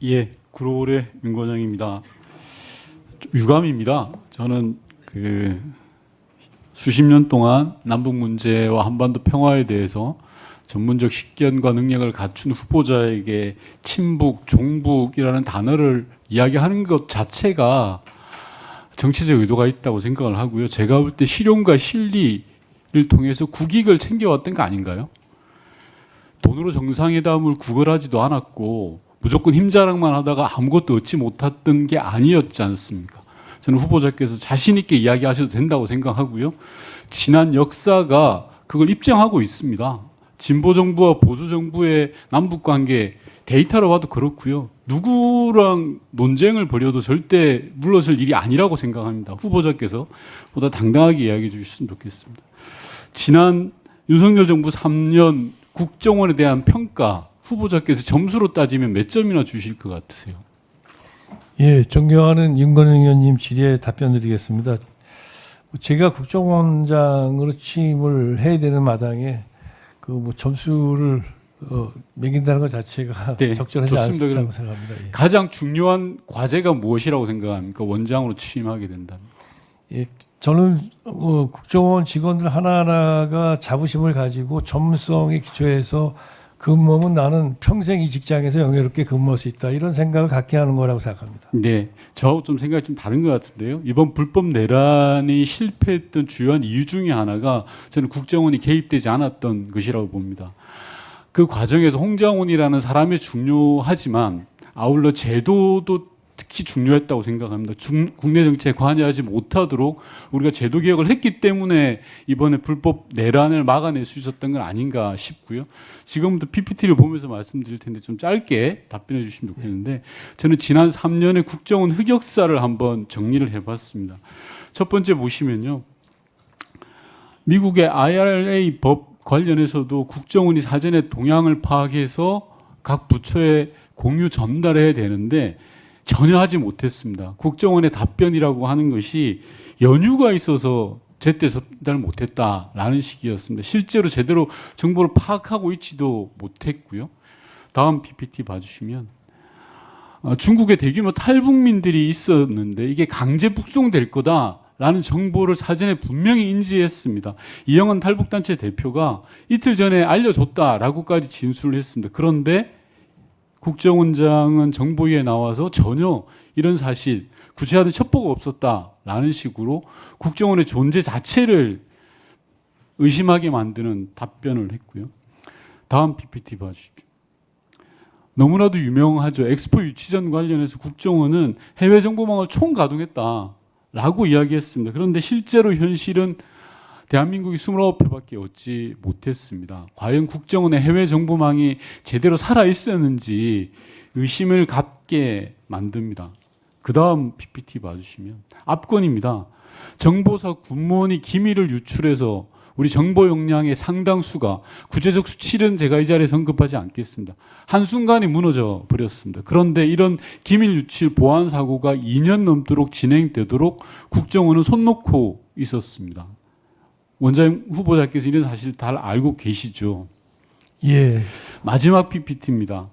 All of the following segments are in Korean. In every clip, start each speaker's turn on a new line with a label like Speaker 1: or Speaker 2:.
Speaker 1: 예, 구로울의 윤건영입니다. 유감입니다. 저는 수십 년 동안 남북 문제와 한반도 평화에 대해서 전문적 식견과 능력을 갖춘 후보자에게 친북, 종북이라는 단어를 이야기하는 것 자체가 정치적 의도가 있다고 생각을 하고요. 제가 볼 때 실용과 실리를 통해서 국익을 챙겨왔던 거 아닌가요? 돈으로 정상회담을 구걸하지도 않았고 무조건 힘자랑만 하다가 아무것도 얻지 못했던 게 아니었지 않습니까? 저는 후보자께서 자신 있게 이야기하셔도 된다고 생각하고요. 지난 역사가 그걸 입증하고 있습니다. 진보 정부와 보수 정부의 남북 관계 데이터로 봐도 그렇고요. 누구랑 논쟁을 벌여도 절대 물러설 일이 아니라고 생각합니다. 후보자께서 보다 당당하게 이야기해 주셨으면 좋겠습니다. 지난 윤석열 정부 3년 국정원에 대한 평가 후보자께서 점수로 따지면 몇 점이나 주실 것 같으세요?
Speaker 2: 예, 존경하는 윤건영 의원님 질의에 답변드리겠습니다. 제가 국정원장으로 취임을 해야 되는 마당에 점수를 매긴다는 것 자체가
Speaker 1: 네,
Speaker 2: 적절하지
Speaker 1: 좋습니다.
Speaker 2: 않다고 생각합니다. 예.
Speaker 1: 가장 중요한 과제가 무엇이라고 생각합니까? 원장으로 취임하게 된다면.
Speaker 2: 예, 저는 국정원 직원들 하나하나가 자부심을 가지고 전문성에 기초해서 근무하면 나는 평생 이 직장에서 영예롭게 근무할 수 있다, 이런 생각을 갖게 하는 거라고 생각합니다.
Speaker 1: 네, 저하고 좀 생각이 좀 다른 것 같은데요. 이번 불법 내란이 실패했던 주요한 이유 중에 하나가 저는 국정원이 개입되지 않았던 것이라고 봅니다. 그 과정에서 홍장훈이라는 사람이 중요하지만 아울러 제도도 특히 중요했다고 생각합니다. 국내 정치에 관여하지 못하도록 우리가 제도 개혁을 했기 때문에 이번에 불법 내란을 막아낼 수 있었던 건 아닌가 싶고요. 지금부터 PPT를 보면서 말씀드릴 텐데 좀 짧게 답변해 주시면 좋겠는데, 저는 지난 3년의 국정원 흑역사를 한번 정리를 해봤습니다. 첫 번째 보시면요. 미국의 IRA 법 관련해서도 국정원이 사전에 동향을 파악해서 각 부처에 공유 전달해야 되는데 전혀 하지 못했습니다. 국정원의 답변이라고 하는 것이 연유가 있어서 제때 전달 못했다라는 식이었습니다. 실제로 제대로 정보를 파악하고 있지도 못했고요. 다음 PPT 봐주시면 중국에 대규모 탈북민들이 있었는데 이게 강제 북송될 거다라는 정보를 사전에 분명히 인지했습니다. 이영헌 탈북단체 대표가 이틀 전에 알려줬다라고까지 진술을 했습니다. 그런데 국정원장은 정보위에 나와서 전혀 이런 사실, 구체화된 첩보가 없었다라는 식으로 국정원의 존재 자체를 의심하게 만드는 답변을 했고요. 다음 PPT 봐주십시오. 너무나도 유명하죠. 엑스포 유치전 관련해서 국정원은 해외 정보망을 총가동했다라고 이야기했습니다. 그런데 실제로 현실은 대한민국이 29회밖에 얻지 못했습니다. 과연 국정원의 해외 정보망이 제대로 살아 있었는지 의심을 갖게 만듭니다. 그 다음 PPT 봐주시면 압권입니다. 정보사 군무원이 기밀을 유출해서 우리 정보 역량의 상당수가, 구체적 수치는 제가 이 자리에서 언급하지 않겠습니다, 한순간에 무너져 버렸습니다. 그런데 이런 기밀 유출 보안 사고가 2년 넘도록 진행되도록 국정원은 손 놓고 있었습니다. 원장 후보자께서 이런 사실 다 알고 계시죠?
Speaker 2: 예.
Speaker 1: 마지막 PPT입니다.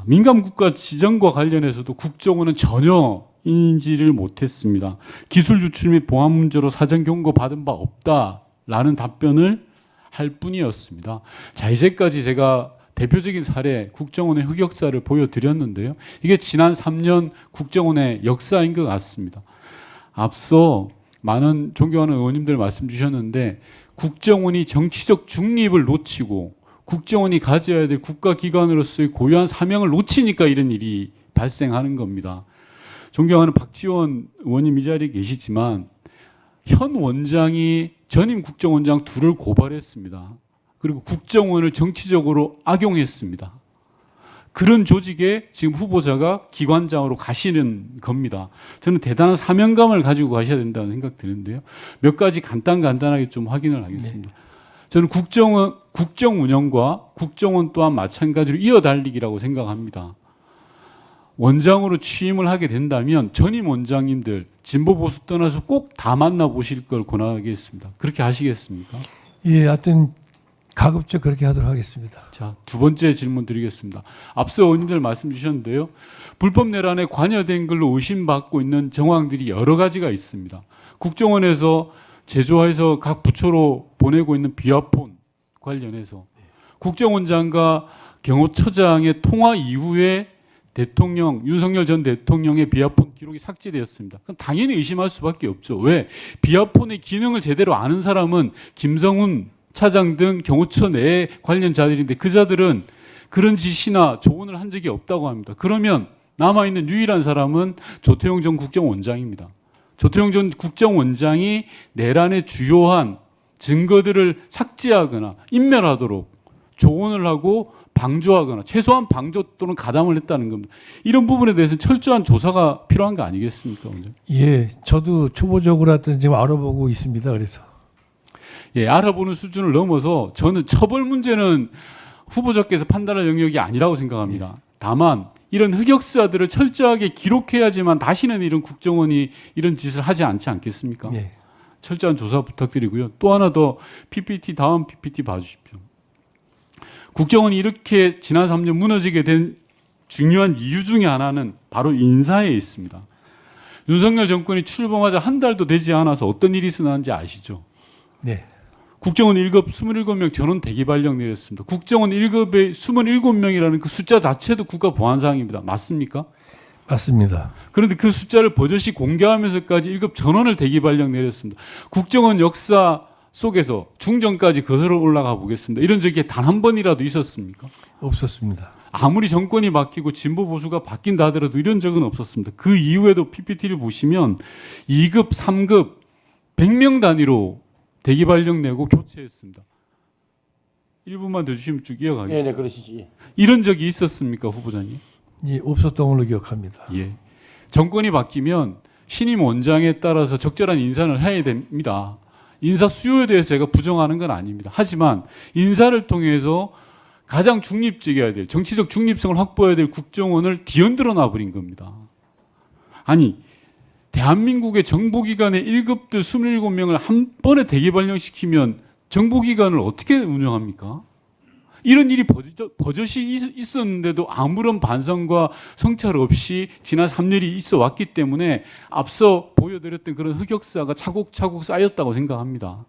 Speaker 1: 민감 국가 지정과 관련해서도 국정원은 전혀 인지를 못했습니다. 기술 유출 및 보안 문제로 사전 경고 받은 바 없다라는 답변을 할 뿐이었습니다. 자, 이제까지 제가 대표적인 사례 국정원의 흑역사를 보여드렸는데요. 이게 지난 3년 국정원의 역사인 것 같습니다. 앞서 많은 존경하는 의원님들 말씀 주셨는데 국정원이 정치적 중립을 놓치고 국정원이 가져야 될 국가기관으로서의 고유한 사명을 놓치니까 이런 일이 발생하는 겁니다. 존경하는 박지원 의원님 이 자리에 계시지만 현 원장이 전임 국정원장 둘을 고발했습니다. 그리고 국정원을 정치적으로 악용했습니다. 그런 조직에 지금 후보자가 기관장으로 가시는 겁니다. 저는 대단한 사명감을 가지고 가셔야 된다는 생각 드는데요. 몇 가지 간단하게 좀 확인을 하겠습니다. 저는 국정 운영과 국정원 또한 마찬가지로 이어달리기라고 생각합니다. 원장으로 취임을 하게 된다면 전임 원장님들 진보 보수 떠나서 꼭 다 만나보실 걸 권하겠습니다. 그렇게 하시겠습니까?
Speaker 2: 예, 하여튼 가급적 그렇게 하도록 하겠습니다.
Speaker 1: 자, 두 번째 질문 드리겠습니다. 앞서 의원님들 말씀 주셨는데요. 불법 내란에 관여된 걸로 의심받고 있는 정황들이 여러 가지가 있습니다. 국정원에서 제조해서 각 부처로 보내고 있는 비화폰 관련해서 국정원장과 경호처장의 통화 이후에 대통령 윤석열 전 대통령의 비화폰 기록이 삭제되었습니다. 그럼 당연히 의심할 수밖에 없죠. 왜? 비화폰의 기능을 제대로 아는 사람은 김성훈 차장 등 경호처 내 관련자들인데 그 자들은 그런 지시나 조언을 한 적이 없다고 합니다. 그러면 남아있는 유일한 사람은 조태용 전 국정원장입니다. 조태용 전 국정원장이 내란의 주요한 증거들을 삭제하거나 인멸하도록 조언을 하고 방조하거나 최소한 방조 또는 가담을 했다는 겁니다. 이런 부분에 대해서는 철저한 조사가 필요한 거 아니겠습니까? 먼저?
Speaker 2: 예, 저도 초보적으로 하여튼 지금 알아보고 있습니다. 그래서
Speaker 1: 예, 알아보는 수준을 넘어서 저는 처벌 문제는 후보자께서 판단할 영역이 아니라고 생각합니다. 다만 이런 흑역사들을 철저하게 기록해야지만 다시는 이런 국정원이 이런 짓을 하지 않지 않겠습니까?
Speaker 2: 예.
Speaker 1: 철저한 조사 부탁드리고요. 또 하나 더 PPT 다음 PPT 봐주십시오. 국정원이 이렇게 지난 3년 무너지게 된 중요한 이유 중에 하나는 바로 인사에 있습니다. 윤석열 정권이 출범하자 한 달도 되지 않아서 어떤 일이 일어났는지 아시죠?
Speaker 2: 네.
Speaker 1: 국정원 1급 27명 전원 대기 발령 내렸습니다. 국정원 1급에 27명이라는 그 숫자 자체도 국가 보안 사항입니다. 맞습니까?
Speaker 2: 맞습니다.
Speaker 1: 그런데 그 숫자를 버젓이 공개하면서까지 1급 전원을 대기 발령 내렸습니다. 국정원 역사 속에서 중정까지 거슬러 올라가 보겠습니다. 이런 적이 단 한 번이라도 있었습니까?
Speaker 2: 없었습니다.
Speaker 1: 아무리 정권이 바뀌고 진보 보수가 바뀐다 하더라도 이런 적은 없었습니다. 그 이후에도 PPT를 보시면 2급, 3급 100명 단위로 대기 발령 내고 교체했습니다. 1분만 더 주시면 쭉 이어가겠습니다.
Speaker 3: 네, 그러시지.
Speaker 1: 이런 적이 있었습니까, 후보자님?
Speaker 2: 예, 없었던 걸로 기억합니다.
Speaker 1: 예. 정권이 바뀌면 신임 원장에 따라서 적절한 인사를 해야 됩니다. 인사 수요에 대해서 제가 부정하는 건 아닙니다. 하지만 인사를 통해서 가장 중립적이어야 될, 정치적 중립성을 확보해야 될 국정원을 뒤흔들어 놔버린 겁니다. 아니, 대한민국의 정보기관의 1급들 27명을 한 번에 대기 발령시키면 정보기관을 어떻게 운영합니까? 이런 일이 버젓이 있었는데도 아무런 반성과 성찰 없이 지난 3년이 있어 왔기 때문에 앞서 보여드렸던 그런 흑역사가 차곡차곡 쌓였다고 생각합니다.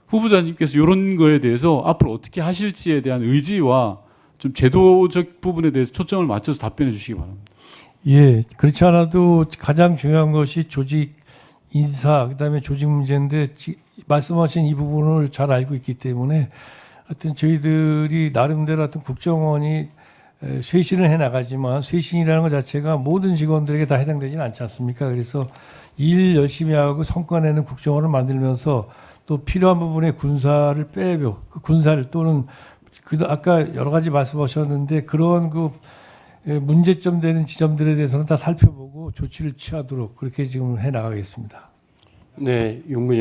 Speaker 1: 후보자님께서 이런 거에 대해서 앞으로 어떻게 하실지에 대한 의지와 좀 제도적 부분에 대해서 초점을 맞춰서 답변해 주시기 바랍니다.
Speaker 2: 예, 그렇지 않아도 가장 중요한 것이 조직 인사, 그다음에 조직 문제인데 말씀하신 이 부분을 잘 알고 있기 때문에 하여튼 저희들이 나름대로 하여튼 국정원이 쇄신을 해 나가지만 쇄신이라는 것 자체가 모든 직원들에게 다 해당되지는 않지 않습니까? 그래서 일 열심히 하고 성과 내는 국정원을 만들면서 또 필요한 부분에 군사를 빼고 그 군사를 또는 아까 여러 가지 말씀하셨는데 그런 그 문제점 되는 지점들에 대해서는 다 살펴보고 조치를 취하도록 그렇게 지금 해 나가겠습니다.
Speaker 3: 네, 윤무정